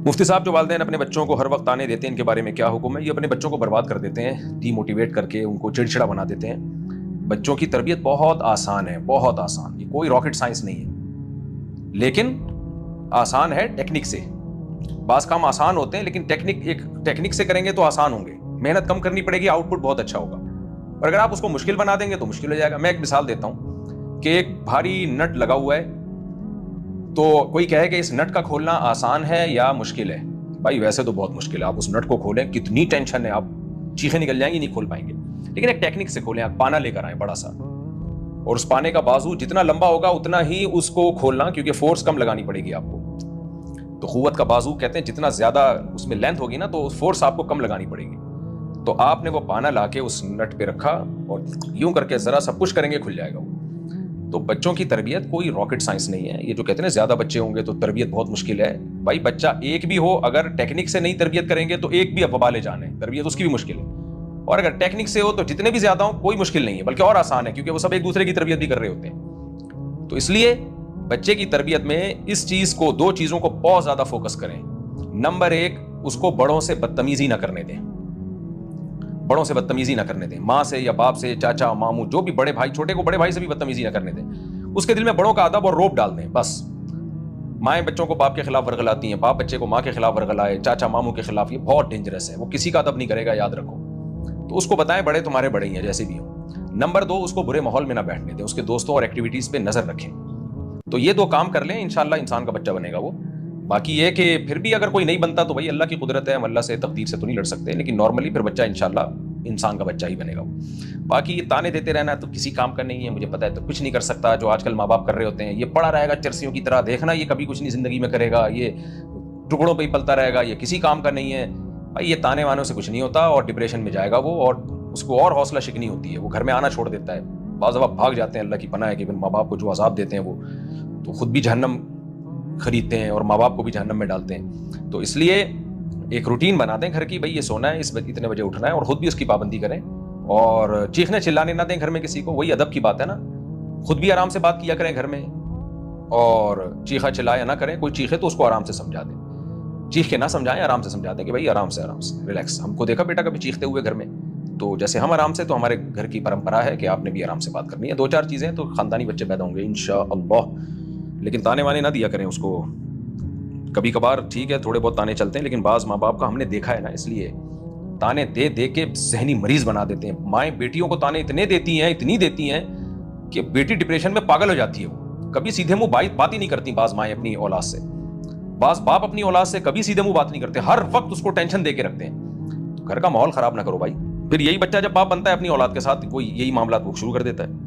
مفتی صاحب جو والدین اپنے بچوں کو ہر وقت تانے دیتے ہیں، ان کے بارے میں کیا حکم ہے؟ یہ اپنے بچوں کو برباد کر دیتے ہیں، ڈی موٹیویٹ کر کے ان کو چڑچڑا بنا دیتے ہیں۔ بچوں کی تربیت بہت آسان ہے، بہت آسان، یہ کوئی راکٹ سائنس نہیں ہے، لیکن آسان ہے ٹیکنک سے۔ بعض کام آسان ہوتے ہیں لیکن ٹیکنک سے کریں گے تو آسان ہوں گے، محنت کم کرنی پڑے گی، آؤٹ پٹ بہت اچھا ہوگا۔ اور اگر آپ اس کو مشکل بنا دیں گے تو مشکل ہو جائے گا۔ میں ایک مثال دیتا ہوں کہ ایک بھاری نٹ لگا ہوا ہے، تو کوئی کہے کہ اس نٹ کا کھولنا آسان ہے یا مشکل ہے؟ بھائی ویسے تو بہت مشکل ہے، آپ اس نٹ کو کھولیں کتنی ٹینشن ہے، آپ چیخیں نکل جائیں گی، نہیں کھول پائیں گے۔ لیکن ایک ٹیکنک سے کھولیں، آپ پانا لے کر آئیں بڑا سا، اور اس پانے کا بازو جتنا لمبا ہوگا اتنا ہی اس کو کھولنا، کیونکہ فورس کم لگانی پڑے گی آپ کو۔ تو قوت کا بازو کہتے ہیں جتنا زیادہ اس میں لینتھ ہوگی نا تو فورس آپ کو کم لگانی پڑے گی۔ تو آپ نے وہ پانا لا کے اس نٹ پہ رکھا اور یوں کر کے ذرا سا پش کریں گے، کھل جائے گا وہ۔ تو بچوں کی تربیت کوئی راکٹ سائنس نہیں ہے۔ یہ جو کہتے ہیں زیادہ بچے ہوں گے تو تربیت بہت مشکل ہے، بھائی بچہ ایک بھی ہو اگر ٹیکنک سے نہیں تربیت کریں گے تو ایک بھی وبال جان ہے، تربیت اس کی بھی مشکل ہے۔ اور اگر ٹیکنک سے ہو تو جتنے بھی زیادہ ہوں کوئی مشکل نہیں ہے، بلکہ اور آسان ہے، کیونکہ وہ سب ایک دوسرے کی تربیت بھی کر رہے ہوتے ہیں۔ تو اس لیے بچے کی تربیت میں اس چیز کو، دو چیزوں کو بہت زیادہ فوکس کریں۔ نمبر ایک، اس کو بڑوں سے بدتمیزی نہ کرنے دیں، بڑوں سے بدتمیزی نہ کرنے دیں، ماں سے یا باپ سے، چاچا ماموں جو بھی بڑے بھائی، چھوٹے کو بڑے بھائی سے بھی بدتمیزی نہ کرنے دیں۔ اس کے دل میں بڑوں کا ادب اور روب ڈال دیں بس۔ مائیں بچوں کو باپ کے خلاف ورغلاتی ہیں، باپ بچے کو ماں کے خلاف ورغلائے، چاچا ماموں کے خلاف، یہ بہت ڈینجرس ہے، وہ کسی کا ادب نہیں کرے گا، یاد رکھو۔ تو اس کو بتائیں بڑے تمہارے بڑے ہی ہیں جیسے بھی ہوں۔ نمبر دو، اس کو برے ماحول میں نہ بیٹھنے دیں، اس کے دوستوں اور ایکٹیویٹیز پہ نظر رکھیں۔ تو یہ دو کام کر لیں، انشاءاللہ انسان کا بچہ بنے گا وہ۔ باقی یہ کہ پھر بھی اگر کوئی نہیں بنتا تو بھائی اللہ کی قدرت ہے، ہم اللہ سے تقدیر سے تو نہیں لڑ سکتے، لیکن نارملی پھر بچہ انشاءاللہ انسان کا بچہ ہی بنے گا وہ۔ باقی یہ تانے دیتے رہنا تو کسی کام کا نہیں ہے، مجھے پتا ہے تو کچھ نہیں کر سکتا، جو آج کل ماں باپ کر رہے ہوتے ہیں، یہ پڑا رہے گا چرسیوں کی طرح، دیکھنا یہ کبھی کچھ نہیں زندگی میں کرے گا، یہ ٹکڑوں پہ ہی پلتا رہے گا، یہ کسی کام کا نہیں ہے۔ بھائی یہ تانے وانوں سے کچھ نہیں ہوتا، اور ڈپریشن میں جائے گا وہ، اور اس کو اور حوصلہ شکنی ہوتی ہے، وہ گھر میں آنا چھوڑ دیتا ہے، بعض دفعہ بھاگ جاتے ہیں۔ اللہ کی پناہ ہے کہ ماں باپ کو جو عذاب دیتے ہیں وہ تو خود بھی جہنم خریدتے ہیں اور ماں باپ کو بھی جہنم میں ڈالتے ہیں۔ تو اس لیے ایک روٹین بنا دیں گھر کی، بھائی یہ سونا ہے، اتنے بجے اٹھنا ہے، اور خود بھی اس کی پابندی کریں، اور چیخنے چلانے نہ دیں گھر میں کسی کو، وہی ادب کی بات ہے نا۔ خود بھی آرام سے بات کیا کریں گھر میں، اور چیخا چلایا نہ کریں، کوئی چیخے تو اس کو آرام سے سمجھا دیں، چیخ کے نہ سمجھائیں، آرام سے سمجھا دیں کہ بھائی آرام سے ریلیکس۔ ہم کو دیکھا بیٹا کبھی چیختے ہوئے گھر میں، تو جیسے ہم آرام سے، تو ہمارے گھر کی پرمپرا ہے کہ آپ نے بھی آرام سے بات کرنی ہے۔ دو چار چیزیں تو خاندانی بچے پیدا ہوں گے انشاءاللہ، لیکن تانے وانے نہ دیا کریں اس کو۔ کبھی کبھار ٹھیک ہے تھوڑے بہت تانے چلتے ہیں، لیکن بعض ماں باپ کا ہم نے دیکھا ہے نا، اس لیے تانے دے دے کے ذہنی مریض بنا دیتے ہیں۔ مائیں بیٹیوں کو تانے اتنے دیتی ہیں کہ بیٹی ڈپریشن میں پاگل ہو جاتی ہے، وہ کبھی سیدھے منہ بات ہی نہیں کرتی۔ بعض مائیں اپنی اولاد سے، بعض باپ اپنی اولاد سے کبھی سیدھے منہ بات نہیں کرتے، ہر وقت اس کو ٹینشن دے کے رکھتے ہیں۔ تو گھر کا ماحول خراب نہ کرو بھائی، پھر یہی بچہ جب باپ بنتا ہے اپنی اولاد کے ساتھ، کوئی یہی معاملات وہ شروع کر دیتا ہے۔